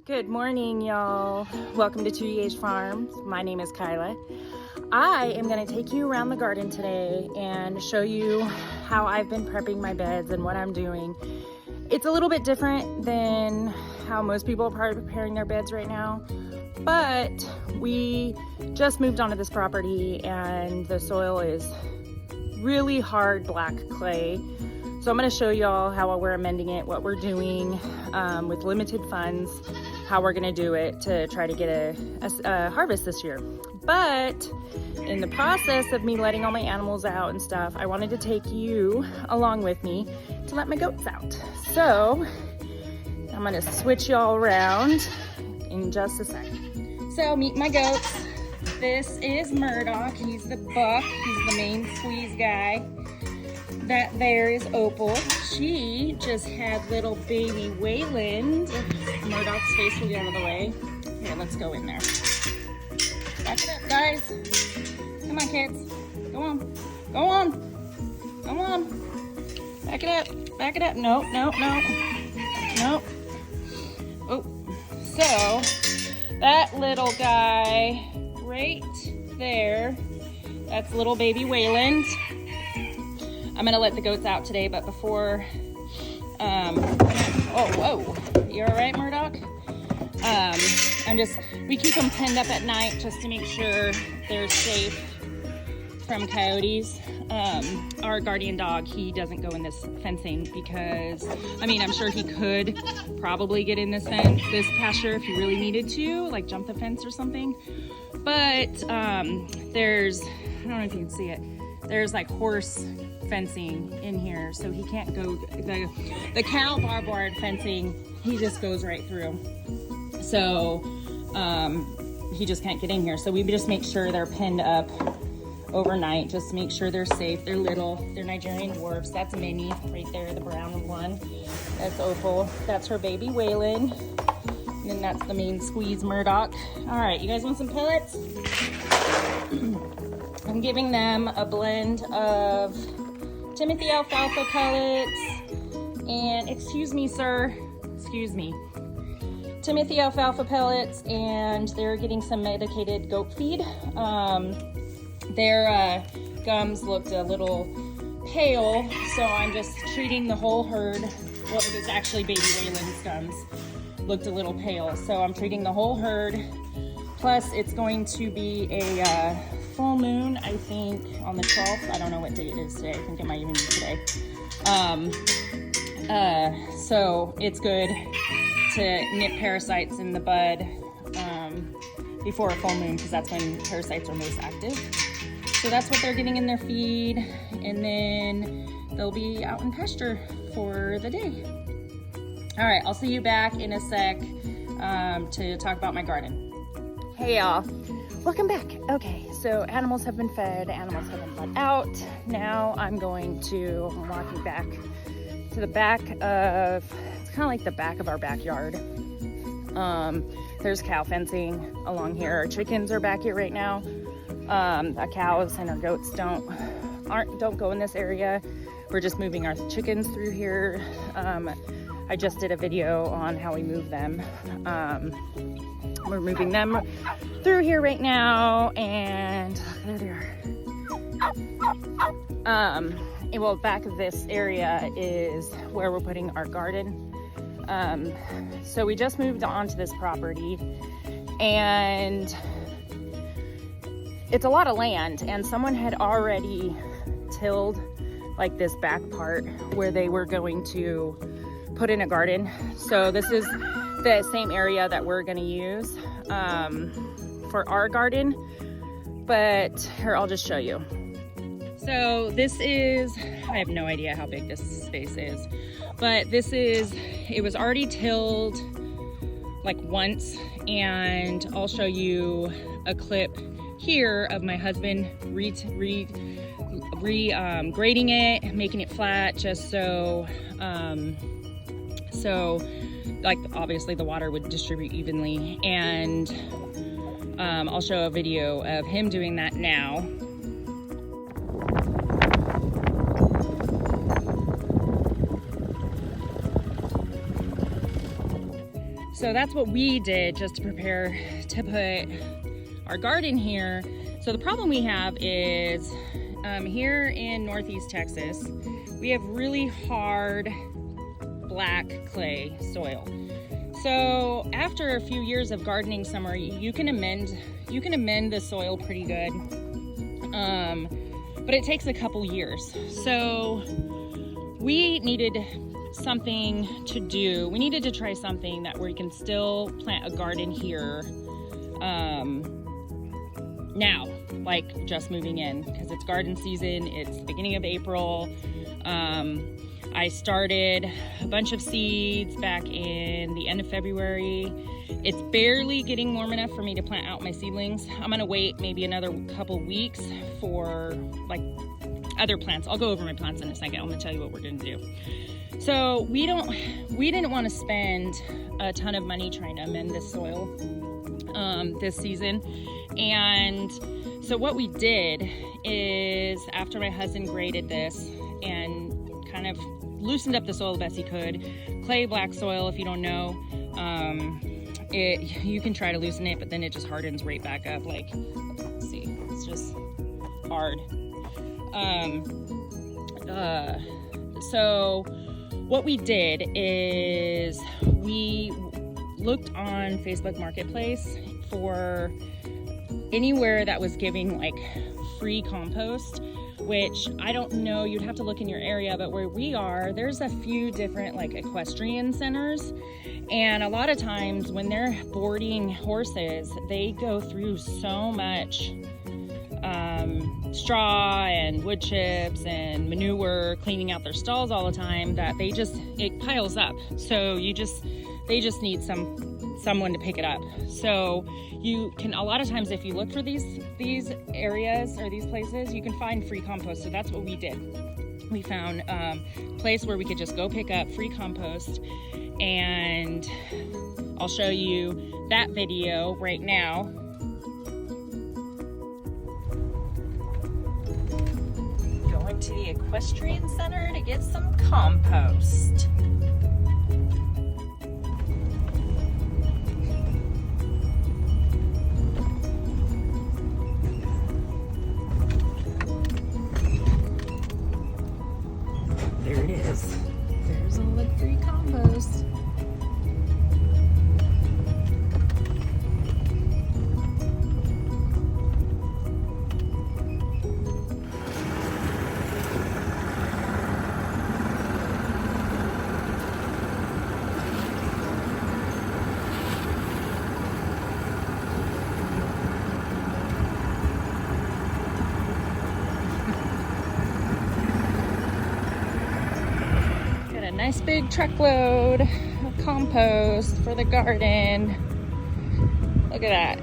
Good morning, y'all. Welcome to 2DH Farms. My name is Kyla. I am going to take you around the garden today and show you how I've been prepping my beds and what I'm doing. It's a little bit different than how most people are preparing their beds right now, but we just moved onto this property and the soil is really hard black clay. So I'm going to show y'all how we're amending it, what we're doing with limited funds, how we're going to do it to try to get a harvest this year. But in the process of me letting all my animals out and stuff, I wanted to take you along with me to let my goats out. So I'm going to switch y'all around in just a second. So meet my goats. This is Murdoch. He's the buck. He's the main squeeze guy. That there is Opal. She just had little baby Wayland. Murdoch's face will get out of the way. Here, let's go in there. Back it up, guys. Come on, kids. Go on. Go on. Come on. Back it up. Back it up. No, no, no. No. Oh. So, that little guy right there, that's little baby Wayland. I'm gonna let the goats out today, but before, oh, whoa, you all right, Murdoch? We keep them penned up at night just to make sure they're safe from coyotes. Our guardian dog, he doesn't go in this fencing because, I mean, I'm sure he could probably get in this pasture if he really needed to, like jump the fence or something. But there's, I don't know if you can see it, there's like horse fencing in here, so he can't go. The cow barbed wire fencing, he just goes right through. So he just can't get in here. So we just make sure they're pinned up overnight, just to make sure they're safe. They're little, they're Nigerian dwarfs. That's Minnie right there, the brown one. That's Opal. That's her baby Wayland. And then that's the main squeeze Murdoch. All right, you guys want some pellets? I'm giving them a blend of Timothy alfalfa pellets and, excuse me, sir, excuse me, Timothy alfalfa pellets, and they're getting some medicated goat feed. Their gums looked a little pale, so I'm just treating the whole herd. Well, it was actually baby Wayland's gums looked a little pale, so I'm treating the whole herd. Plus, it's going to be a full moon, I think, on the 12th. I don't know what date it is today. I think it might even be today. So it's good to nip parasites in the bud before a full moon, because that's when parasites are most active. So that's what they're getting in their feed, and then they'll be out in pasture for the day. All right, I'll see you back in a sec to talk about my garden. Hey y'all, welcome back. Okay, so animals have been fed, animals have been let out. Now I'm walking back to the back of, it's kind of like the back of our backyard. There's cow fencing along here. Our chickens are back here right now. Our cows and our goats don't go in this area. We're just moving our chickens through here. I just did a video on how we move them. We're moving them through here right now, and there they are. Well, back of this area is where we're putting our garden. So we just moved onto this property, and it's a lot of land, and someone had already tilled like this back part where they were going to put in a garden. So this is the same area that we're gonna use for our garden, but here, I'll just show you. So this is, I have no idea how big this space is, but it was already tilled like once, and I'll show you a clip here of my husband grading it, making it flat, just so like obviously the water would distribute evenly, and I'll show a video of him doing that now. So that's what we did just to prepare to put our garden here. So the problem we have is here in Northeast Texas, we have really hard black clay soil. So after a few years of gardening somewhere, you can amend the soil pretty good, but it takes a couple years. So we needed something to do. We needed to try something that where you can still plant a garden here now, like just moving in, because it's garden season. It's the beginning of April. I started a bunch of seeds back in the end of February. It's barely getting warm enough for me to plant out my seedlings. I'm gonna wait maybe another couple weeks for like other plants. I'll go over my plants in a second. I'm gonna tell you what we're gonna do. So we didn't want to spend a ton of money trying to amend this soil this season. And so what we did is, after my husband graded this and kind of loosened up the soil the best he could, clay black soil, if you don't know, you can try to loosen it, but then it just hardens right back up. Like, let's see, it's just hard. So what we did is we looked on Facebook Marketplace for anywhere that was giving like free compost, which I don't know, you'd have to look in your area, but where we are, there's a few different like equestrian centers. And a lot of times when they're boarding horses, they go through so much straw and wood chips and manure, cleaning out their stalls all the time, that it piles up. So they just need someone to pick it up. So you can, a lot of times if you look for these areas or these places, you can find free compost. So that's what we did. We found a place where we could just go pick up free compost, and I'll show you that video right now. Going to the equestrian center to get some compost. There it is. There's all the free compost. Nice big truckload of compost for the garden. Look at that.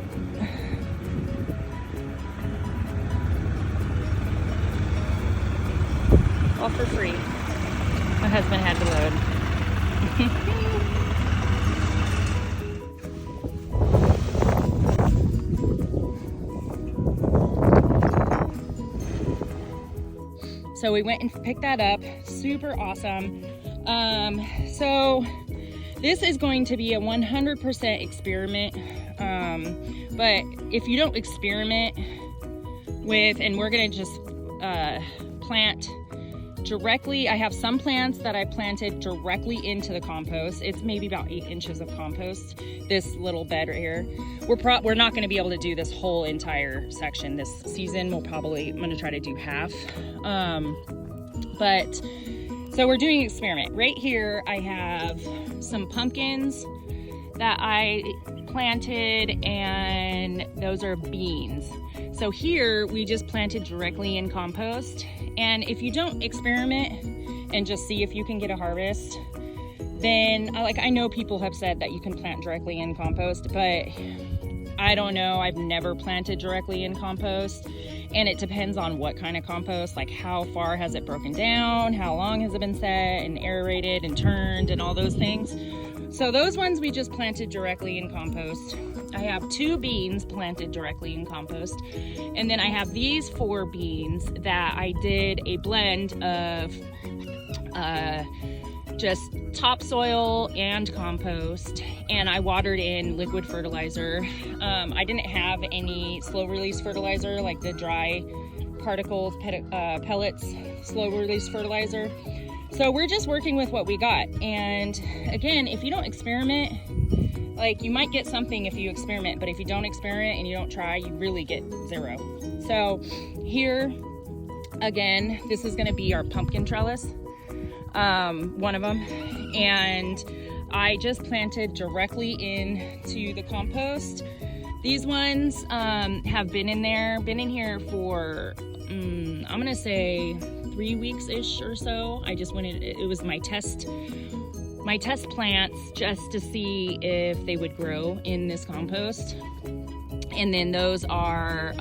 All for free. My husband had to load. So we went and picked that up. Super awesome. So this is going to be a 100% experiment. But if you don't experiment with, and we're gonna just plant directly. I have some plants that I planted directly into the compost. It's maybe about 8 inches of compost, this little bed right here. We're not gonna be able to do this whole entire section this season. I'm gonna try to do half. So we're doing an experiment. Right here, I have some pumpkins that I planted, and those are beans. So here, we just planted directly in compost. And if you don't experiment and just see if you can get a harvest, then I know people have said that you can plant directly in compost, but I don't know. I've never planted directly in compost. And it depends on what kind of compost, like how far has it broken down, how long has it been set and aerated and turned and all those things. So those ones we just planted directly in compost. I have 2 beans planted directly in compost. And then I have these 4 beans that I did a blend of just topsoil and compost, and I watered in liquid fertilizer. I didn't have any slow release fertilizer, like the dry particles, pellets, slow release fertilizer. So we're just working with what we got. And again, if you don't experiment, like, you might get something if you experiment, but if you don't experiment and you don't try, you really get zero. So here, again, this is gonna be our pumpkin trellis, one of them. And I just planted directly into the compost. These ones have been in here for, I'm gonna say 3 weeks-ish or so. I just went in, it was my test plants just to see if they would grow in this compost. And then those are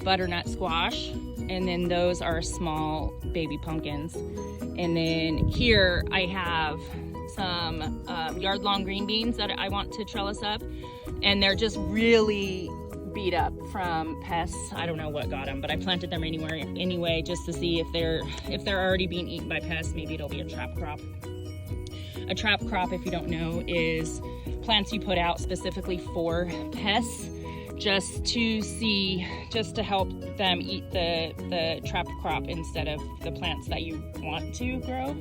butternut squash, and then those are small baby pumpkins. And then here I have some yard-long green beans that I want to trellis up, and they're just really beat up from pests. I don't know what got them, but I planted them anyway, just to see if they're already being eaten by pests. Maybe it'll be a trap crop. A trap crop, if you don't know, is plants you put out specifically for pests, just to help them eat the trap crop instead of the plants that you want to grow.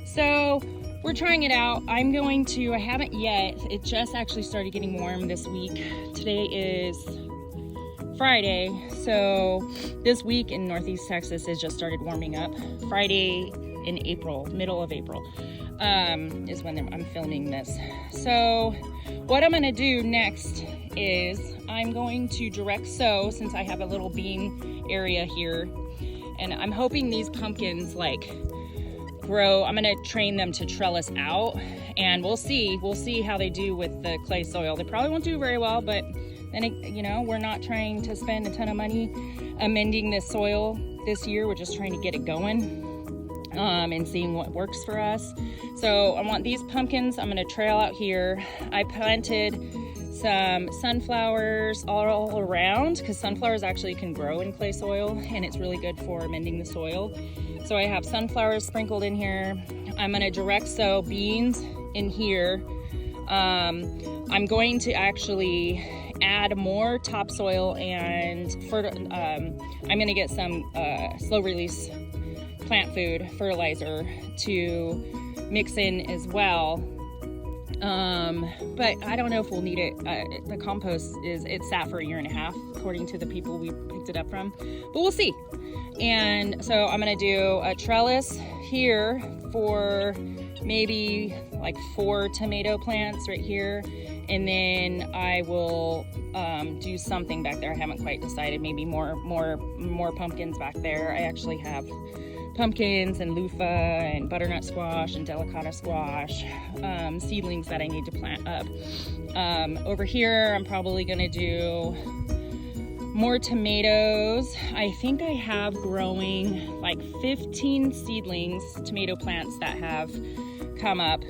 So we're trying it out. I haven't yet. It just actually started getting warm this week. Today is Friday, so this week in Northeast Texas it just started warming up. Friday in April, middle of April, is when I'm filming this. So what I'm gonna do next is I'm going to direct sow, since I have a little bean area here, and I'm hoping these pumpkins grow. I'm gonna train them to trellis out, and we'll see how they do with the clay soil. They probably won't do very well, but then we're not trying to spend a ton of money amending this soil this year. We're just trying to get it going, and seeing what works for us. So I want these pumpkins, I'm gonna trail out here. I planted some sunflowers all around, because sunflowers actually can grow in clay soil, and it's really good for amending the soil. So I have sunflowers sprinkled in here. I'm gonna direct sow beans in here. I'm going to actually add more topsoil, and I'm gonna get some slow release plant food fertilizer to mix in as well. But I don't know if we'll need it. The compost it's sat for 1.5 years, according to the people we picked it up from, but we'll see. And so I'm gonna do a trellis here for maybe like 4 tomato plants right here, and then I will do something back there. I haven't quite decided. Maybe more pumpkins back there. I actually have pumpkins and loofah and butternut squash and delicata squash, seedlings that I need to plant up. Over here, I'm probably gonna do more tomatoes. I think I have growing like 15 seedlings, tomato plants that have come up,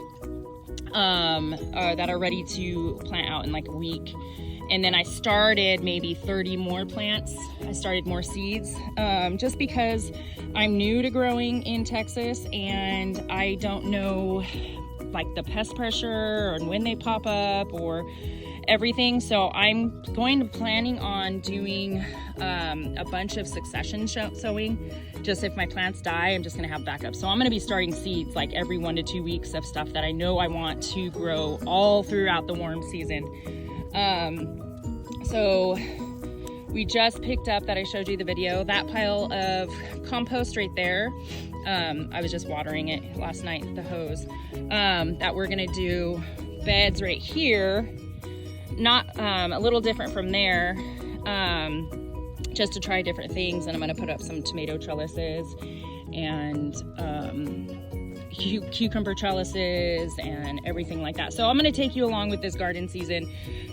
that are ready to plant out in like a week. And then I started maybe 30 more plants. I started more seeds, just because I'm new to growing in Texas, and I don't know like the pest pressure and when they pop up or everything. So I'm planning on doing a bunch of succession sowing. Just if my plants die, I'm just gonna have backup. So I'm gonna be starting seeds like every 1 to 2 weeks of stuff that I know I want to grow all throughout the warm season. So we just picked up, that I showed you the video, that pile of compost right there. I was just watering it last night, the hose, that we're gonna do beds right here. Not a little different from there, just to try different things. And I'm gonna put up some tomato trellises and cucumber trellises and everything like that. So I'm gonna take you along with this garden season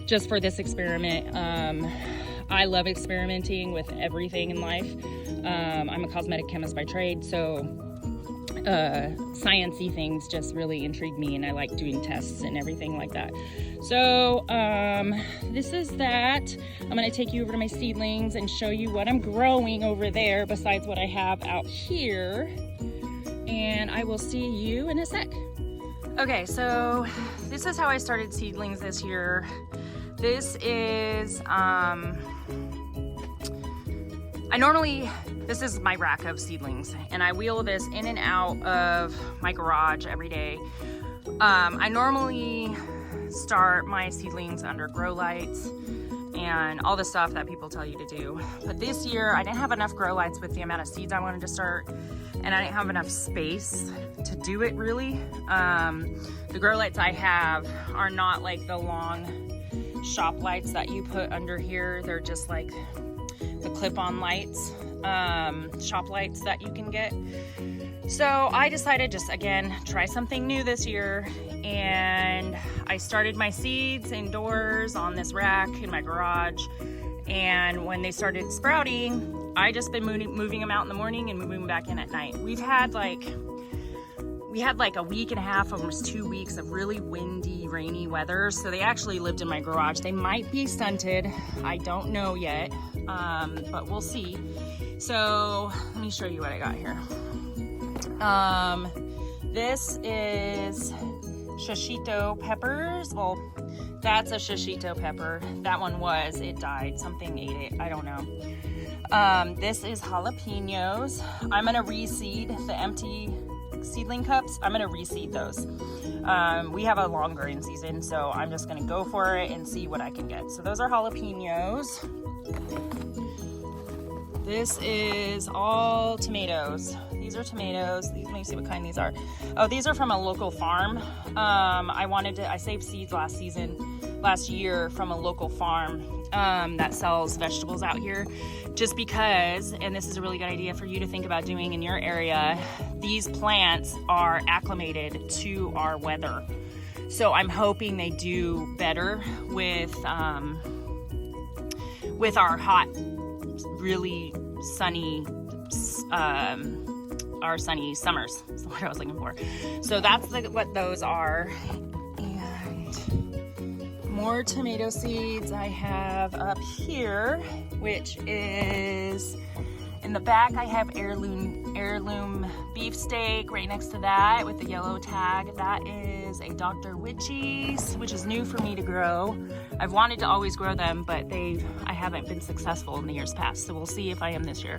just for this experiment. I love experimenting with everything in life. I'm a cosmetic chemist by trade, so science-y things just really intrigue me, and I like doing tests and everything like that. So this is that. I'm gonna take you over to my seedlings and show you what I'm growing over there besides what I have out here. and I will see you in a sec. Okay, so this is how I started seedlings this year. This is, this is my rack of seedlings, and I wheel this in and out of my garage every day. I normally start my seedlings under grow lights and all the stuff that people tell you to do. But this year I didn't have enough grow lights with the amount of seeds I wanted to start, and I didn't have enough space to do it really. The grow lights I have are not like the long shop lights that you put under here. They're just like the clip-on lights, shop lights that you can get. So I decided just again, try something new this year, and I started my seeds indoors on this rack in my garage. And when they started sprouting, I just been moving them out in the morning and moving them back in at night. We had like a week and a half, almost 2 weeks of really windy, rainy weather. So they actually lived in my garage. They might be stunted. I don't know yet, but we'll see. So let me show you what I got here. This is shishito peppers. Well, that's a shishito pepper. That one was, it died. Something ate it. I don't know. This is jalapenos. I'm gonna reseed the empty seedling cups. I'm gonna reseed those. We have a long growing season, so I'm just gonna go for it and see what I can get. So those are jalapenos. This is all tomatoes. These are tomatoes. Let me see what kind these are. Oh, these are from a local farm. I saved seeds last year from a local farm that sells vegetables out here, just because, and this is a really good idea for you to think about doing in your area, these plants are acclimated to our weather. So I'm hoping they do better with our hot, really sunny, our sunny summers. That's what I was looking for. So that's what those are. And more tomato seeds I have up here, which is in the back. I have heirloom beefsteak right next to that with the yellow tag. That is a Dr. Witchy's, which is new for me to grow. I've wanted to always grow them, but I haven't been successful in the years past, so we'll see if I am this year.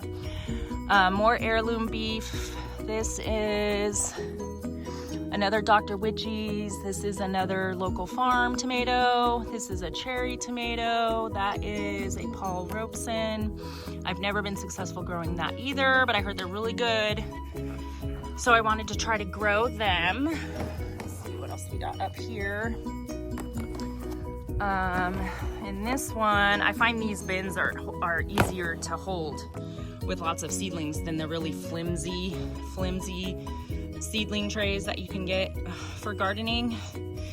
More heirloom beef. This is another Dr. Witchy's. This is another local farm tomato. This is a cherry tomato. That is a Paul Robeson. I've never been successful growing that either, but I heard they're really good. So I wanted to try to grow them. Let's see what else we got up here. In this one, I find these bins are easier to hold with lots of seedlings than the really flimsy seedling trays that you can get for gardening.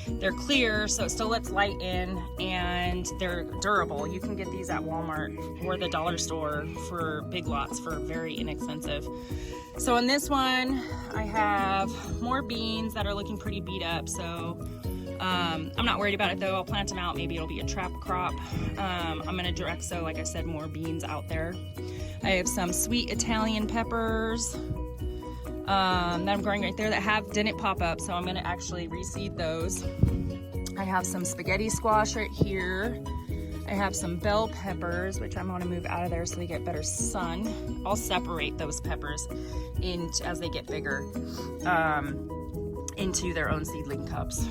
They're clear, so it still lets light in, and they're durable. You can get these at Walmart or the dollar store for big lots for very inexpensive. So in this one, I have more beans that are looking pretty beat up, so I'm not worried about it though. I'll plant them out. Maybe it'll be a trap crop. I'm gonna direct sow, like I said, more beans out there. I have some sweet Italian peppers that I'm growing right there that didn't pop up, so I'm gonna actually reseed those. I have some spaghetti squash right here. I have some bell peppers, which I'm gonna move out of there so they get better sun. I'll separate those peppers as they get bigger into their own seedling cups.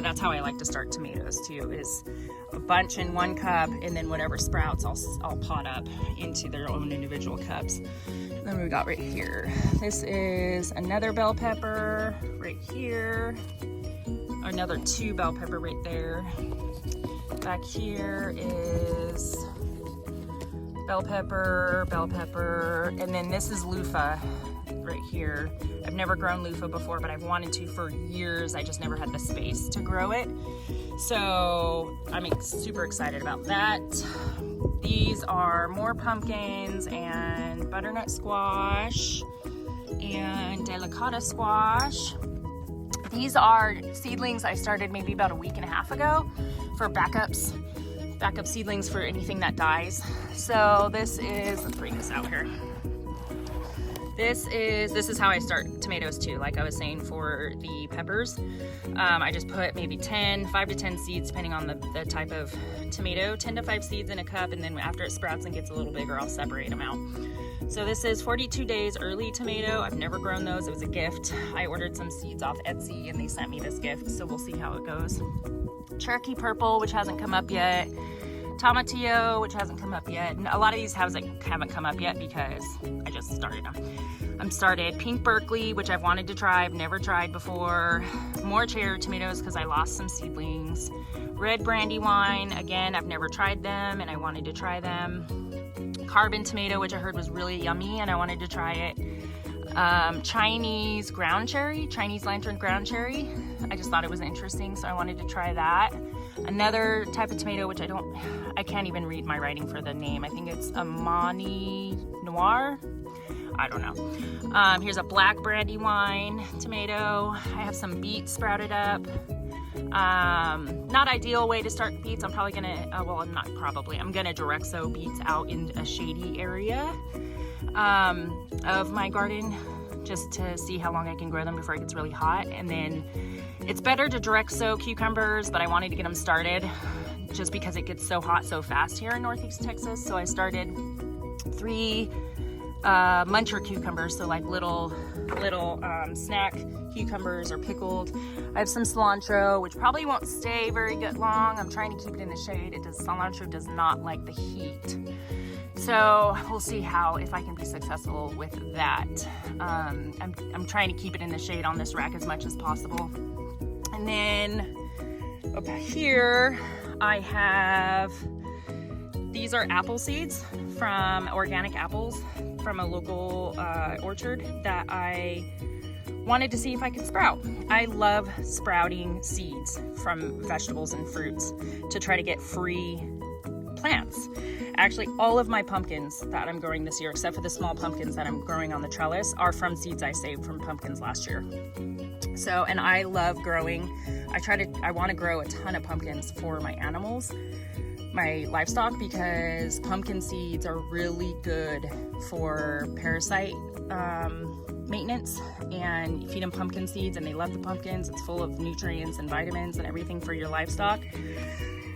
That's how I like to start tomatoes too, is a bunch in one cup, and then whatever sprouts I'll pot up into their own individual cups. And then we got right here, this is another bell pepper right here, another 2 bell pepper right there. Back here is bell pepper, and then this is loofah right here. I've never grown loofah before, but I've wanted to for years. I just never had the space to grow it. So I'm super excited about that. These are more pumpkins and butternut squash and delicata squash. These are seedlings I started maybe about a week and a half ago for backup seedlings for anything that dies. So this is, let's bring this out here. This is how I start tomatoes too. Like I was saying for the peppers, I just put maybe 5 to 10 seeds depending on the type of tomato, 10 to 5 seeds in a cup, and then after it sprouts and gets a little bigger, I'll separate them out. So this is 42 days early tomato. I've never grown those. It was a gift. I ordered some seeds off Etsy and they sent me this gift, so we'll see how it goes. Cherokee purple, which hasn't come up yet. Tomatillo, which hasn't come up yet. And a lot of these haven't come up yet because I just started them. I'm started pink Berkeley, which I've wanted to try. I've never tried before. More cherry tomatoes because I lost some seedlings. Red Brandywine, again, I've never tried them and I wanted to try them. Carbon tomato, which I heard was really yummy and I wanted to try it. Chinese ground cherry, Chinese lantern ground cherry. I just thought it was interesting, so I wanted to try that. Another type of tomato, which I can't even read my writing for the name. I think it's Amani Noir. I don't know. Here's a black Brandywine tomato. I have some beets sprouted up. Not ideal way to start beets. I'm probably gonna, I'm gonna direct sow beets out in a shady area of my garden, just to see how long I can grow them before it gets really hot. And then it's better to direct sow cucumbers, but I wanted to get them started just because it gets so hot so fast here in Northeast Texas. So I started 3 muncher cucumbers, so like little snack cucumbers or pickled. I have some cilantro, which probably won't stay very good long. I'm trying to keep it in the shade. Cilantro does not like the heat. So we'll see if I can be successful with that. I'm trying to keep it in the shade on this rack as much as possible. And then up here, I have, these are apple seeds from organic apples from a local orchard that I wanted to see if I could sprout. I love sprouting seeds from vegetables and fruits to try to get free plants. Actually, all of my pumpkins that I'm growing this year, except for the small pumpkins that I'm growing on the trellis, are from seeds I saved from pumpkins last year. So, and I love growing. I want to grow a ton of pumpkins for my animals, my livestock, because pumpkin seeds are really good for parasite maintenance. And you feed them pumpkin seeds and they love the pumpkins. It's full of nutrients and vitamins and everything for your livestock.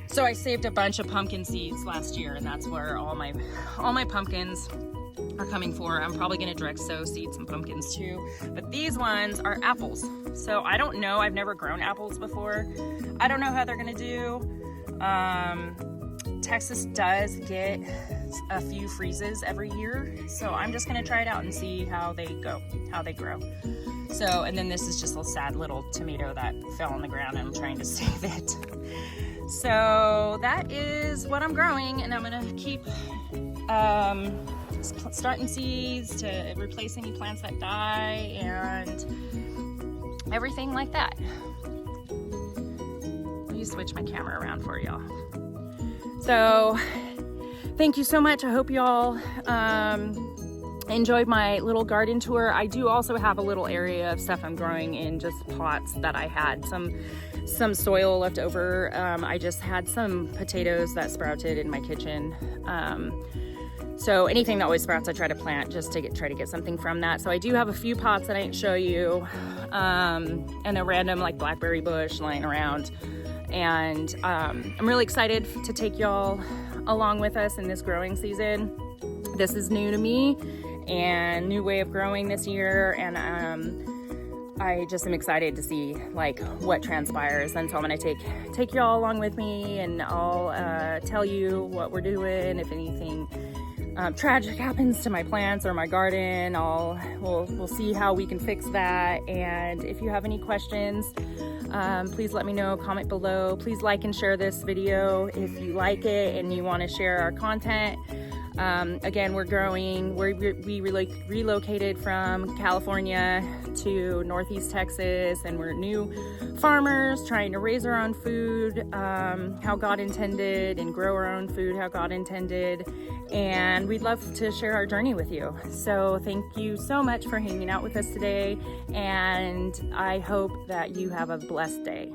So I saved a bunch of pumpkin seeds last year, and that's where all my pumpkins are coming for. I'm probably gonna direct sow seed some pumpkins too, but these ones are apples. So I don't know, I've never grown apples before. I don't know how they're gonna do. Texas does get a few freezes every year, so I'm just gonna try it out and see how they grow. So, and then this is just a sad little tomato that fell on the ground and I'm trying to save it. So that is what I'm growing, and I'm gonna keep starting seeds to replace any plants that die and everything like that. Let me switch my camera around for y'all. So thank you so much. I hope y'all enjoyed my little garden tour. I do also have a little area of stuff I'm growing in just pots that I had some soil left over. I just had some potatoes that sprouted in my kitchen. So anything that always sprouts, I try to plant just to try to get something from that. So I do have a few pots that I didn't show you, and a random like blackberry bush lying around. And I'm really excited to take y'all along with us in this growing season. This is new to me and new way of growing this year, and I just am excited to see like what transpires. And so I'm gonna take y'all along with me, and I'll tell you what we're doing. If anything tragic happens to my plants or my garden, we'll see how we can fix that. And if you have any questions, please let me know, comment below. Please like and share this video if you like it and you want to share our content. Again, we relocated from California to Northeast Texas, and we're new farmers trying to raise our own food how God intended, and grow our own food how God intended, and we'd love to share our journey with you. So thank you so much for hanging out with us today, and I hope that you have a blessed day.